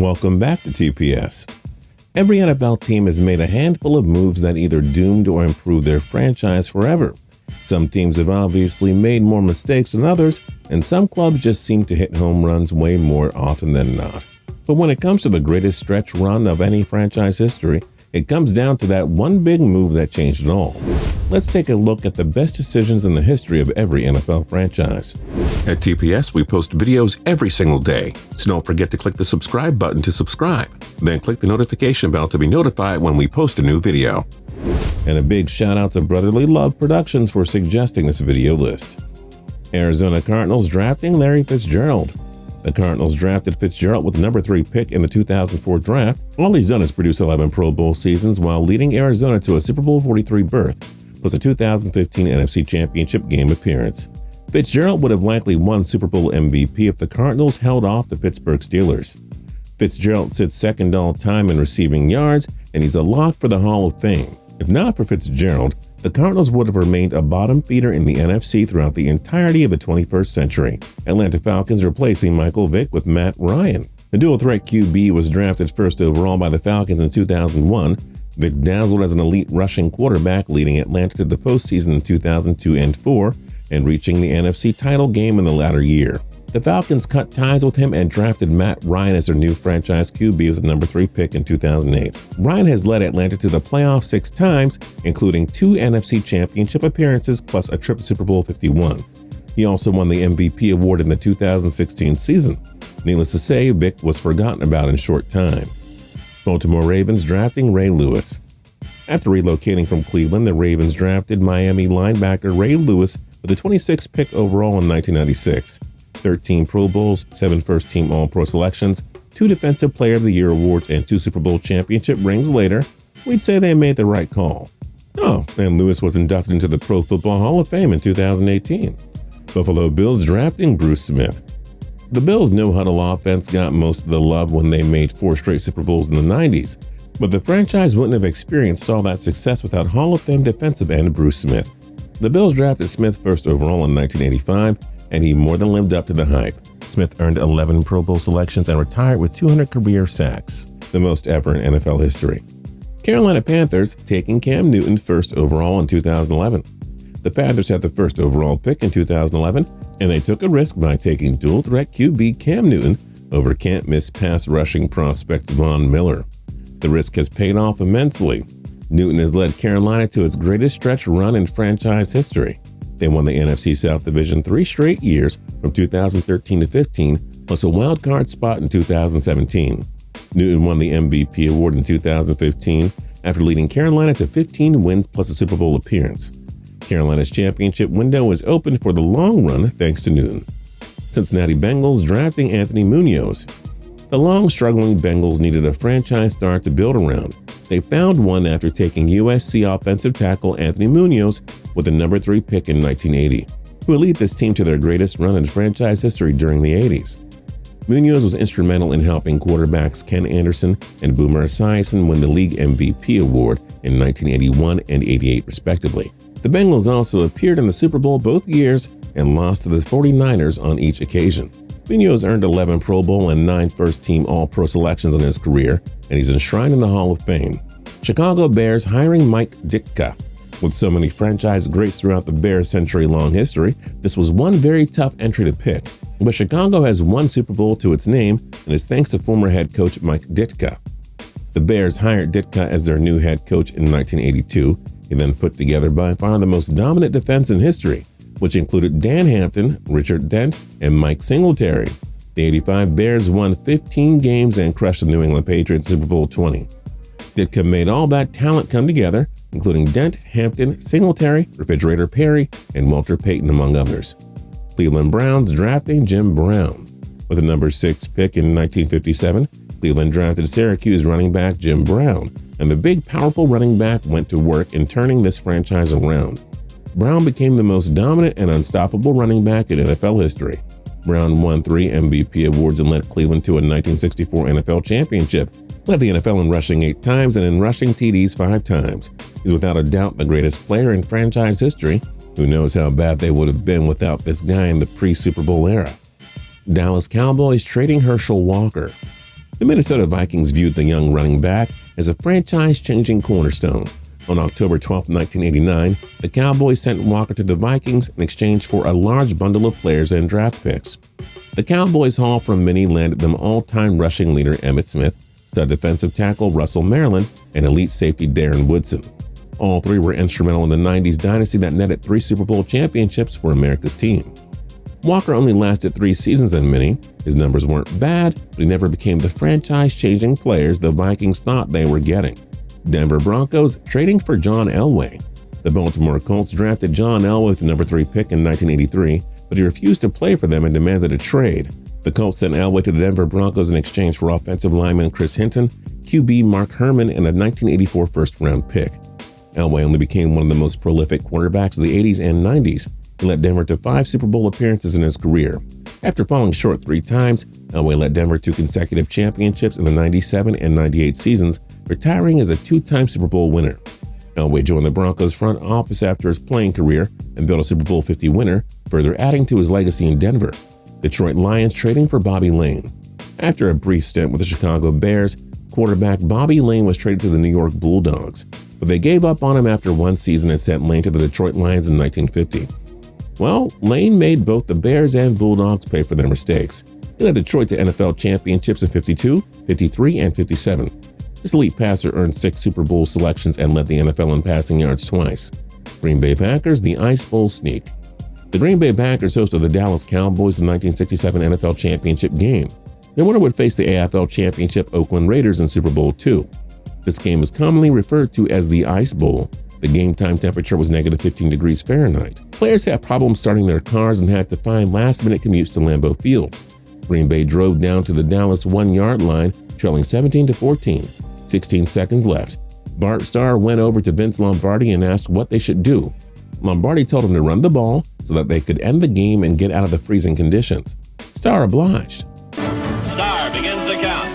Welcome back to TPS. Every NFL team has made a handful of moves that either doomed or improved their franchise forever. Some teams have obviously made more mistakes than others, and some clubs just seem to hit home runs way more often than not. But when it comes to the greatest stretch run of any franchise history, it comes down to that one big move that changed it all. Let's take a look at the best decisions in the history of every NFL franchise. At TPS, we post videos every single day, so don't forget to click the subscribe button to subscribe. Then click the notification bell to be notified when we post a new video. And a big shout out to Brotherly Love Productions for suggesting this video list. Arizona Cardinals drafting Larry Fitzgerald. The Cardinals drafted Fitzgerald with the number 3 pick in the 2004 draft. All he's done is produce 11 Pro Bowl seasons while leading Arizona to a Super Bowl 43 berth, plus a 2015 NFC Championship game appearance. Fitzgerald would have likely won Super Bowl MVP if the Cardinals held off the Pittsburgh Steelers. Fitzgerald sits second all-time in receiving yards, and he's a lock for the Hall of Fame. If not for Fitzgerald, the Cardinals would have remained a bottom feeder in the NFC throughout the entirety of the 21st century. Atlanta Falcons replacing Michael Vick with Matt Ryan. The dual-threat QB was drafted first overall by the Falcons in 2001. Vick dazzled as an elite rushing quarterback, leading Atlanta to the postseason in 2002 and 4, and reaching the NFC title game in the latter year. The Falcons cut ties with him and drafted Matt Ryan as their new franchise QB with the number 3 pick in 2008. Ryan has led Atlanta to the playoffs 6 times, including 2 NFC Championship appearances plus a trip to Super Bowl 51. He also won the MVP award in the 2016 season. Needless to say, Vick was forgotten about in short time. Baltimore Ravens drafting Ray Lewis. After relocating from Cleveland, the Ravens drafted Miami linebacker Ray Lewis with the 26th pick overall in 1996. 13 Pro Bowls, 7 first-team All-Pro selections, 2 Defensive Player of the Year awards, and 2 Super Bowl championship rings later, we'd say they made the right call. Oh, and Lewis was inducted into the Pro Football Hall of Fame in 2018. Buffalo Bills drafting Bruce Smith. The Bills' no-huddle offense got most of the love when they made 4 straight Super Bowls in the 90s, but the franchise wouldn't have experienced all that success without Hall of Fame defensive end Bruce Smith. The Bills drafted Smith first overall in 1985, and he more than lived up to the hype. Smith earned 11 Pro Bowl selections and retired with 200 career sacks, the most ever in NFL history. Carolina Panthers taking Cam Newton first overall in 2011. The Panthers had the first overall pick in 2011, and they took a risk by taking dual-threat QB Cam Newton over can't-miss pass rushing prospect Von Miller. The risk has paid off immensely. Newton has led Carolina to its greatest stretch run in franchise history. They won the NFC South Division 3 straight years from 2013 to 15, plus a wild card spot in 2017. Newton won the MVP award in 2015 after leading Carolina to 15 wins plus a Super Bowl appearance. Carolina's championship window was open for the long run thanks to Newton. Cincinnati Bengals drafting Anthony MUNOZ. The long-struggling Bengals needed a franchise star to build around. They found one after taking USC offensive tackle Anthony MUNOZ with the number 3 pick in 1980, who would lead this team to their greatest run in franchise history during the 80s. MUNOZ was instrumental in helping quarterbacks Ken Anderson and Boomer Esiason win the league MVP award in 1981 and 88 respectively. The Bengals also appeared in the Super Bowl both years and lost to the 49ers on each occasion. MUNOZ earned 11 Pro Bowl and 9 first-team All-Pro selections in his career, and he's enshrined in the Hall of Fame. Chicago Bears hiring Mike Ditka. With so many franchise greats throughout the Bears' century-long history, this was one very tough entry to pick. But Chicago has one Super Bowl to its name, and it's thanks to former head coach Mike Ditka. The Bears hired Ditka as their new head coach in 1982. He then put together by far the most dominant defense in history, which included Dan Hampton, Richard Dent, and Mike Singletary. The '85 Bears won 15 games and crushed the New England Patriots Super Bowl 20. Ditka made all that talent come together, including Dent, Hampton, Singletary, Refrigerator Perry, and Walter Payton, among others. Cleveland Browns drafting Jim Brown. With the number 6 pick in 1957, Cleveland drafted Syracuse running back Jim Brown, and the big, powerful running back went to work in turning this franchise around. Brown became the most dominant and unstoppable running back in NFL history. Brown won 3 MVP awards and led Cleveland to a 1964 NFL championship, led the NFL in rushing 8 times and in rushing TDs 5 times. He's without a doubt the greatest player in franchise history. Who knows how bad they would have been without this guy in the pre-Super Bowl era. Dallas Cowboys trading Herschel Walker. The Minnesota Vikings viewed the young running back as a franchise-changing cornerstone. On October 12, 1989, the Cowboys sent Walker to the Vikings in exchange for a large bundle of players and draft picks. The Cowboys' haul from Minnie landed them all-time rushing leader Emmitt Smith, stud defensive tackle Russell Maryland, and elite safety Darren Woodson. All three were instrumental in the 90s dynasty that netted 3 Super Bowl championships for America's team. Walker only lasted 3 seasons in Minnie. His numbers weren't bad, but he never became the franchise-changing players the Vikings thought they were getting. Denver Broncos trading for John Elway. The Baltimore Colts drafted John Elway with the number 3 pick in 1983, but he refused to play for them and demanded a trade. The Colts sent Elway to the Denver Broncos in exchange for offensive lineman Chris Hinton, QB Mark Herman, and a 1984 first-round pick. Elway only became one of the most prolific quarterbacks of the 80s and 90s. He led Denver to 5 Super Bowl appearances in his career. After falling short 3 times, Elway led Denver to consecutive championships in the 97 and 98 seasons, retiring as a 2-time Super Bowl winner. Elway joined the Broncos front office after his playing career and built a Super Bowl 50 winner, further adding to his legacy in Denver. Detroit Lions trading for Bobby Layne. After a brief stint with the Chicago Bears, quarterback Bobby Layne was traded to the New York Bulldogs, but they gave up on him after 1 season and sent Layne to the Detroit Lions in 1950. Well, Layne made both the Bears and Bulldogs pay for their mistakes. He led Detroit to NFL championships in 52, 53, and 57. This elite passer earned 6 Super Bowl selections and led the NFL in passing yards twice. Green Bay Packers, the Ice Bowl sneak. The Green Bay Packers hosted the Dallas Cowboys in the 1967 NFL Championship game. Their winner would face the AFL Championship Oakland Raiders in Super Bowl II. This game is commonly referred to as the Ice Bowl. The game time temperature was negative 15 degrees Fahrenheit. Players had problems starting their cars and had to find last-minute commutes to Lambeau Field. Green Bay drove down to the Dallas 1-yard line, trailing 17-14. 16 seconds left. Bart Starr went over to Vince Lombardi and asked what they should do. Lombardi told him to run the ball so that they could end the game and get out of the freezing conditions. Starr obliged. Starr begins the count.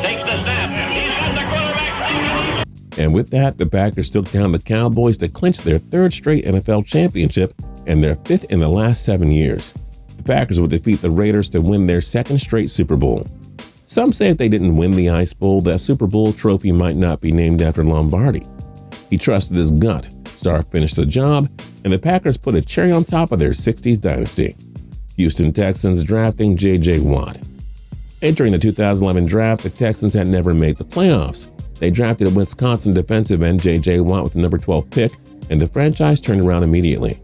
Takes the snap. He's got the quarterback. And with that, the Packers took down the Cowboys to clinch their 3rd straight NFL championship and their 5th in the last 7 years. The Packers would defeat the Raiders to win their 2nd straight Super Bowl. Some say if they didn't win the Ice Bowl, that Super Bowl trophy might not be named after Lombardi. He trusted his gut. Starr finished the job, and the Packers put a cherry on top of their 60s dynasty. Houston Texans drafting J.J. Watt. Entering the 2011 draft, the Texans had never made the playoffs. They drafted Wisconsin defensive end J.J. Watt with the number 12 pick, and the franchise turned around immediately.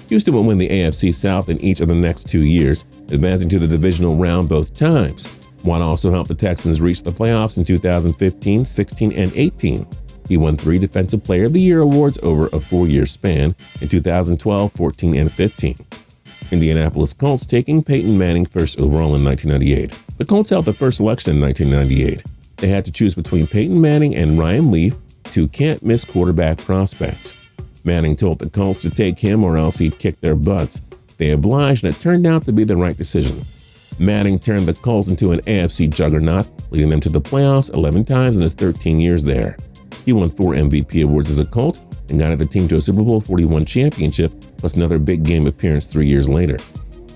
Houston would win the AFC South in each of the next 2 years, advancing to the divisional round both times. Watt also helped the Texans reach the playoffs in 2015, 16, and 18. He won 3 Defensive Player of the Year awards over a 4-year span in 2012, 14, and 15. Indianapolis Colts taking Peyton Manning first overall in 1998. The Colts held the first selection in 1998. They had to choose between Peyton Manning and Ryan Leaf, 2 can't-miss quarterback prospects. Manning told the Colts to take him or else he'd kick their butts. They obliged, and it turned out to be the right decision. Manning turned the Colts into an AFC juggernaut, leading them to the playoffs 11 times in his 13 years there. He won 4 MVP awards as a Colt and guided the team to a Super Bowl 41 championship, plus another big game appearance 3 years later.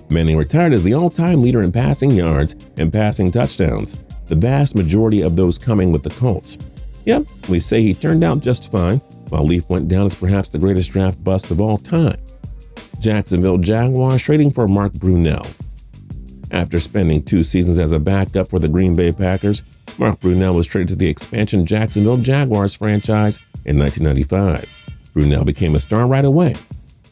Manning retired as the all-time leader in passing yards and passing touchdowns, the vast majority of those coming with the Colts. Yep, we say he turned out just fine, while Leaf went down as perhaps the greatest draft bust of all time. Jacksonville Jaguars trading for Mark Brunell. After spending 2 seasons as a backup for the Green Bay Packers, Mark Brunell was traded to the expansion Jacksonville Jaguars franchise in 1995. Brunell became a star right away.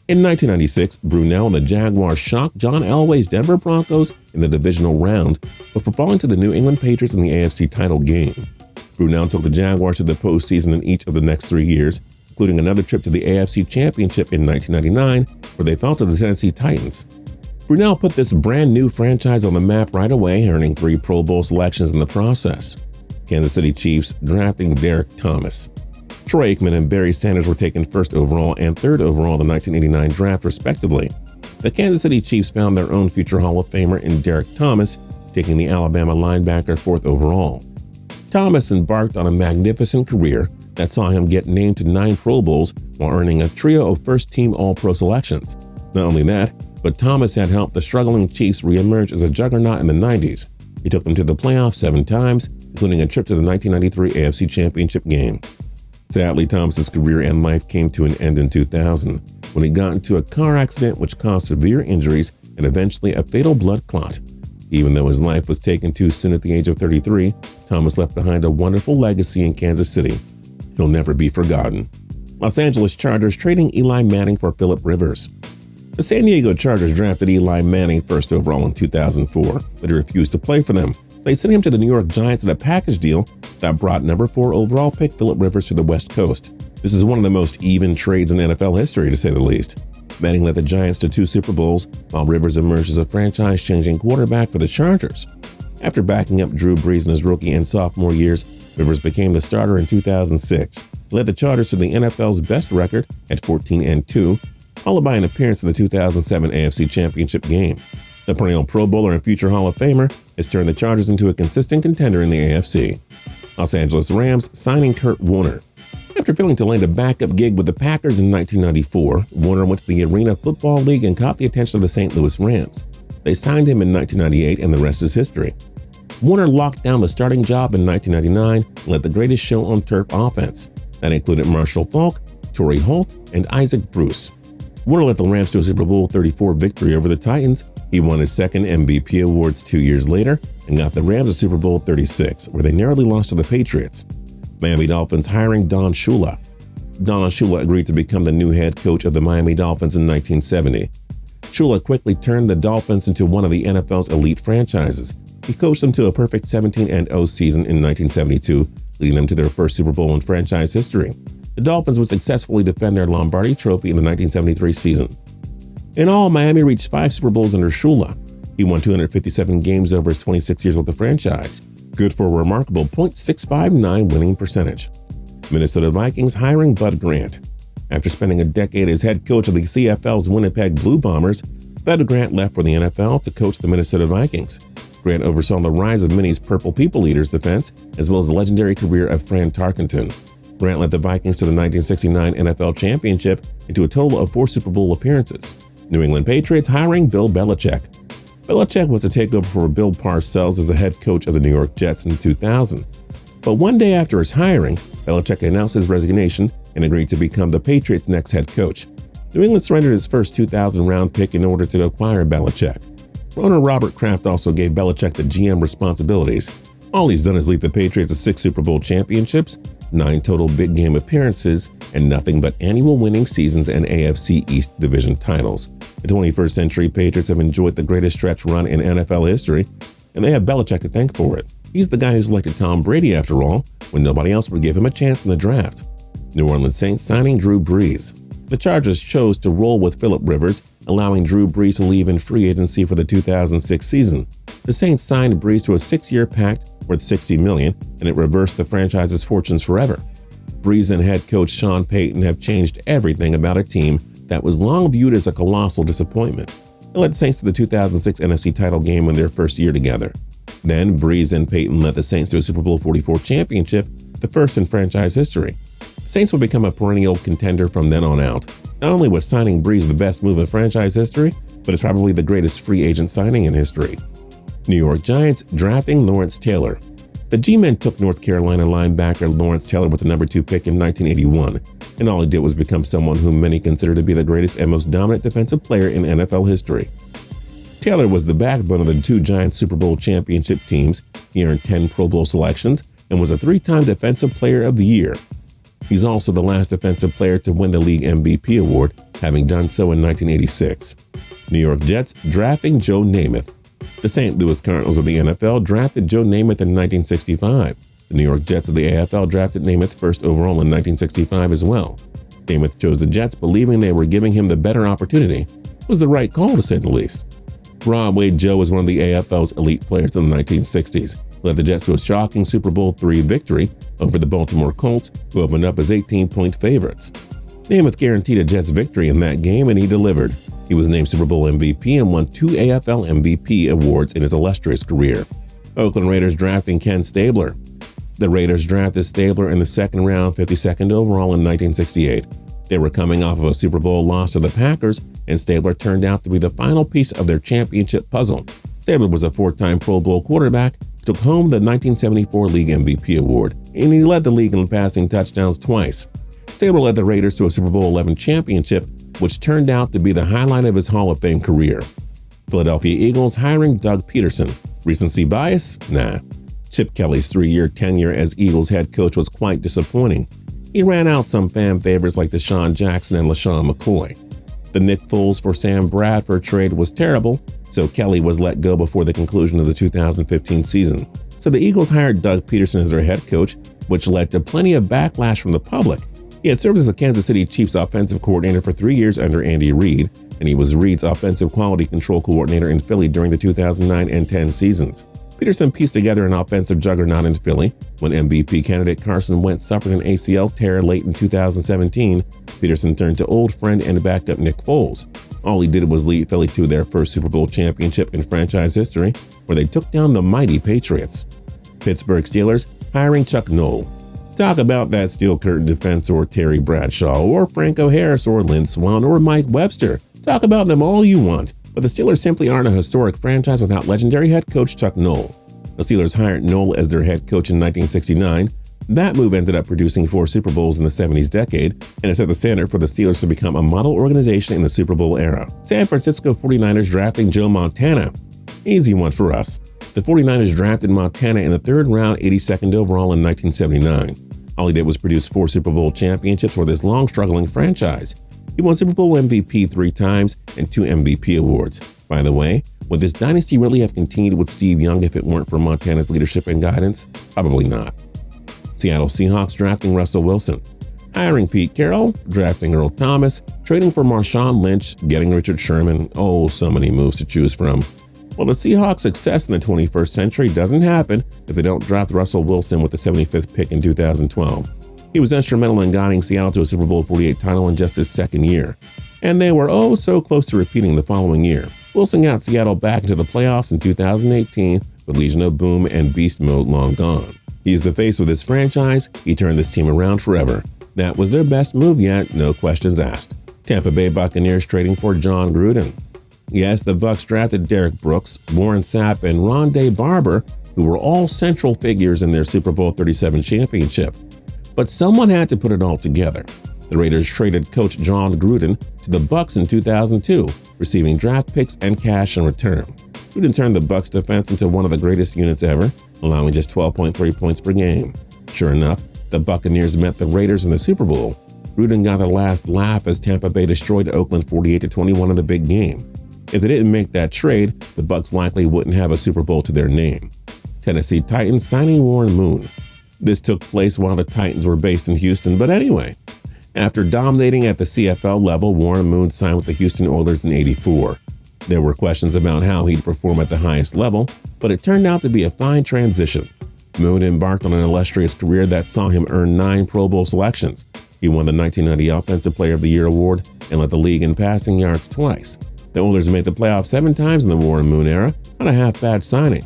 In 1996, Brunell and the Jaguars shocked John Elway's Denver Broncos in the divisional round before falling to the New England Patriots in the AFC title game. Brunell took the Jaguars to the postseason in each of the next 3 years, including another trip to the AFC Championship in 1999, where they fell to the Tennessee Titans. Brunell put this brand new franchise on the map right away, earning 3 Pro Bowl selections in the process. Kansas City Chiefs drafting Derrick Thomas. Troy Aikman and Barry Sanders were taken 1st overall and 3rd overall in the 1989 draft, respectively. The Kansas City Chiefs found their own future Hall of Famer in Derrick Thomas, taking the Alabama linebacker 4th overall. Thomas embarked on a magnificent career that saw him get named to 9 Pro Bowls while earning a trio of first-team All-Pro selections. Not only that, but Thomas had helped the struggling Chiefs reemerge as a juggernaut in the 90s. He took them to the playoffs 7 times, including a trip to the 1993 AFC Championship game. Sadly, Thomas's career and life came to an end in 2000 when he got into a car accident which caused severe injuries and eventually a fatal blood clot. Even though his life was taken too soon at the age of 33, Thomas left behind a wonderful legacy in Kansas City. He'll never be forgotten. Los Angeles Chargers trading Eli Manning for Philip Rivers. The San Diego Chargers drafted Eli Manning first overall in 2004, but he refused to play for them. They sent him to the New York Giants in a package deal that brought number 4 overall pick Philip Rivers to the West Coast. This is one of the most even trades in NFL history, to say the least. Manning led the Giants to 2 Super Bowls, while Rivers emerged as a franchise-changing quarterback for the Chargers. After backing up Drew Brees in his rookie and sophomore years, Rivers became the starter in 2006. He led the Chargers to the NFL's best record at 14-2, followed by an appearance in the 2007 AFC Championship game. The perennial Pro Bowler and future Hall of Famer has turned the Chargers into a consistent contender in the AFC. Los Angeles Rams signing Kurt Warner. After failing to land a backup gig with the Packers in 1994, Warner went to the Arena Football League and caught the attention of the St. Louis Rams. They signed him in 1998, and the rest is history. Warner locked down the starting job in 1999 and led the greatest show on turf offense. That included Marshall Faulk, Torrey Holt, and Isaac Bruce. Warner led the Rams to a Super Bowl 34 victory over the Titans. He won his second MVP awards 2 years later and got the Rams a Super Bowl 36, where they narrowly lost to the Patriots. Miami Dolphins hiring Don Shula. Don Shula agreed to become the new head coach of the Miami Dolphins in 1970. Shula quickly turned the Dolphins into one of the NFL's elite franchises. He coached them to a perfect 17-0 season in 1972, leading them to their first Super Bowl in franchise history. The Dolphins would successfully defend their Lombardi Trophy in the 1973 season. In all, Miami reached 5 Super Bowls under Shula. He won 257 games over his 26 years with the franchise, good for a remarkable .659 winning percentage. Minnesota Vikings hiring Bud Grant. After spending a decade as head coach of the CFL's Winnipeg Blue Bombers, Bud Grant left for the NFL to coach the Minnesota Vikings. Grant oversaw the rise of many Purple People Eaters defense, as well as the legendary career of Fran Tarkenton. Grant led the Vikings to the 1969 NFL Championship and to a total of 4 Super Bowl appearances. New England Patriots hiring Bill Belichick. Belichick was to take over for Bill Parcells as the head coach of the New York Jets in 2000. But one day after his hiring, Belichick announced his resignation and agreed to become the Patriots' next head coach. New England surrendered its first 2000 round pick in order to acquire Belichick. Owner Robert Kraft also gave Belichick the GM responsibilities. All he's done is lead the Patriots to 6 Super Bowl championships, 9 total big game appearances, and nothing but annual winning seasons and AFC East division titles. The 21st century Patriots have enjoyed the greatest stretch run in NFL history, and they have Belichick to thank for it. He's the guy who selected Tom Brady, after all, when nobody else would give him a chance in the draft. New Orleans Saints signing Drew Brees. The Chargers chose to roll with Philip Rivers, allowing Drew Brees to leave in free agency for the 2006 season. The Saints signed Brees to a 6-year pact worth $60 million, and it reversed the franchise's fortunes forever. Brees and head coach Sean Payton have changed everything about a team that was long viewed as a colossal disappointment. They led the Saints to the 2006 NFC title game in their first year together. Then, Brees and Payton led the Saints to a Super Bowl 44 championship, the first in franchise history. The Saints would become a perennial contender from then on out. Not only was signing Brees the best move in franchise history, but it's probably the greatest free agent signing in history. New York Giants drafting Lawrence Taylor. The G-Men took North Carolina linebacker Lawrence Taylor with the number 2 pick in 1981, and all he did was become someone whom many consider to be the greatest and most dominant defensive player in NFL history. Taylor was the backbone of the 2 Giants Super Bowl championship teams. He earned 10 Pro Bowl selections and was a 3-time Defensive Player of the Year. He's also the last defensive player to win the league MVP award, having done so in 1986. New York Jets drafting Joe Namath. The St. Louis Cardinals of the NFL drafted Joe Namath in 1965. The New York Jets of the AFL drafted Namath first overall in 1965 as well. Namath chose the Jets, believing they were giving him the better opportunity. It was the right call, to say the least. Broadway Joe was one of the AFL's elite players in the 1960s. Led the Jets to a shocking Super Bowl III victory over the Baltimore Colts, who opened up as 18-point favorites. Namath guaranteed a Jets victory in that game, and he delivered. He was named Super Bowl MVP and won 2 AFL MVP awards in his illustrious career. Oakland Raiders drafting Ken Stabler. The Raiders drafted Stabler in the second round, 52nd overall in 1968. They were coming off of a Super Bowl loss to the Packers, and Stabler turned out to be the final piece of their championship puzzle. Stabler was a 4-time Pro Bowl quarterback, took home the 1974 League MVP award, and he led the league in passing touchdowns twice. Stabler led the Raiders to a Super Bowl XI championship, which turned out to be the highlight of his Hall of Fame career. Philadelphia Eagles hiring Doug Peterson. Recency bias? Nah. Chip Kelly's 3-year tenure as Eagles head coach was quite disappointing. He ran out some fan favorites like Deshaun Jackson and LaShawn McCoy. The Nick Foles for Sam Bradford trade was terrible, so Kelly was let go before the conclusion of the 2015 season. So the Eagles hired Doug Peterson as their head coach, which led to plenty of backlash from the public. He had served as the Kansas City Chiefs offensive coordinator for 3 years under Andy Reid, and he was Reid's offensive quality control coordinator in Philly during the 2009 and 10 seasons. Peterson pieced together an offensive juggernaut in Philly. When MVP candidate Carson Wentz suffered an ACL tear late in 2017, Peterson turned to old friend and backup Nick Foles. All he did was lead Philly to their first Super Bowl championship in franchise history, where they took down the mighty Patriots. Pittsburgh Steelers hiring Chuck Noll. Talk about that steel curtain defense or Terry Bradshaw or Franco Harris or Lynn Swann or Mike Webster. Talk about them all you want, but the Steelers simply aren't a historic franchise without legendary head coach Chuck Noll. The Steelers hired Noll as their head coach in 1969. That move ended up producing 4 Super Bowls in the 70s decade, and it set the standard for the Steelers to become a model organization in the Super Bowl era. San Francisco 49ers drafting Joe Montana. Easy one for us. The 49ers drafted Montana in the 3rd round, 82nd overall in 1979. All he did was produce 4 Super Bowl championships for this long-struggling franchise. He won Super Bowl MVP 3 times and 2 MVP awards. By the way, would this dynasty really have continued with Steve Young if it weren't for Montana's leadership and guidance? Probably not. Seattle Seahawks drafting Russell Wilson. Hiring Pete Carroll, drafting Earl Thomas, trading for Marshawn Lynch, getting Richard Sherman. Oh, so many moves to choose from. Well, the Seahawks' success in the 21st century doesn't happen if they don't draft Russell Wilson with the 75th pick in 2012. He was instrumental in guiding Seattle to a Super Bowl 48 title in just his 2nd year. And they were oh so close to repeating the following year. Wilson got Seattle back into the playoffs in 2018 with Legion of Boom and Beast Mode long gone. He's the face of this franchise. He turned this team around forever. That was their best move yet, no questions asked. Tampa Bay Buccaneers trading for John Gruden. Yes, the Bucs drafted Derrick Brooks, Warren Sapp, and Rondé Barber, who were all central figures in their Super Bowl 37 championship. But someone had to put it all together. The Raiders traded coach John Gruden to the Bucs in 2002, receiving draft picks and cash in return. Gruden turned the Bucs defense into one of the greatest units ever, allowing just 12.3 points per game. Sure enough, the Buccaneers met the Raiders in the Super Bowl. Gruden got the last laugh as Tampa Bay destroyed Oakland 48-21 in the big game. If they didn't make that trade, the Bucs likely wouldn't have a Super Bowl to their name. Tennessee Titans signing Warren Moon. This took place while the Titans were based in Houston, but anyway. After dominating at the CFL level, Warren Moon signed with the Houston Oilers in '84. There were questions about how he'd perform at the highest level, but it turned out to be a fine transition. Moon embarked on an illustrious career that saw him earn 9 Pro Bowl selections. He won the 1990 Offensive Player of the Year award and led the league in passing yards twice. The Oilers made the playoffs 7 times in the Warren Moon era, not a half-bad signing.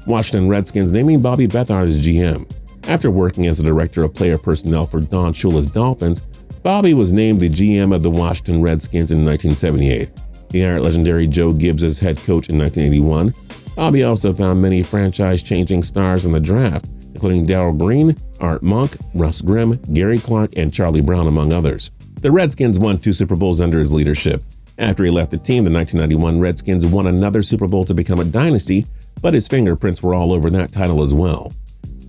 Washington Redskins naming Bobby Beathard as GM. After working as the director of player personnel for Don Shula's Dolphins, Bobby was named the GM of the Washington Redskins in 1978. He hired legendary Joe Gibbs as head coach in 1981. Bobby also found many franchise-changing stars in the draft, including Darryl Green, Art Monk, Russ Grimm, Gary Clark, and Charlie Brown, among others. The Redskins won 2 Super Bowls under his leadership. After he left the team, the 1991 Redskins won another Super Bowl to become a dynasty, but his fingerprints were all over that title as well.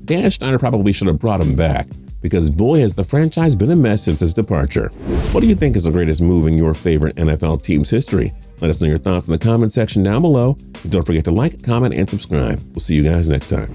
Dan Snyder probably should have brought him back, because boy has the franchise been a mess since his departure. What do you think is the greatest move in your favorite NFL team's history? Let us know your thoughts in the comment section down below. And don't forget to like, comment, and subscribe. We'll see you guys next time.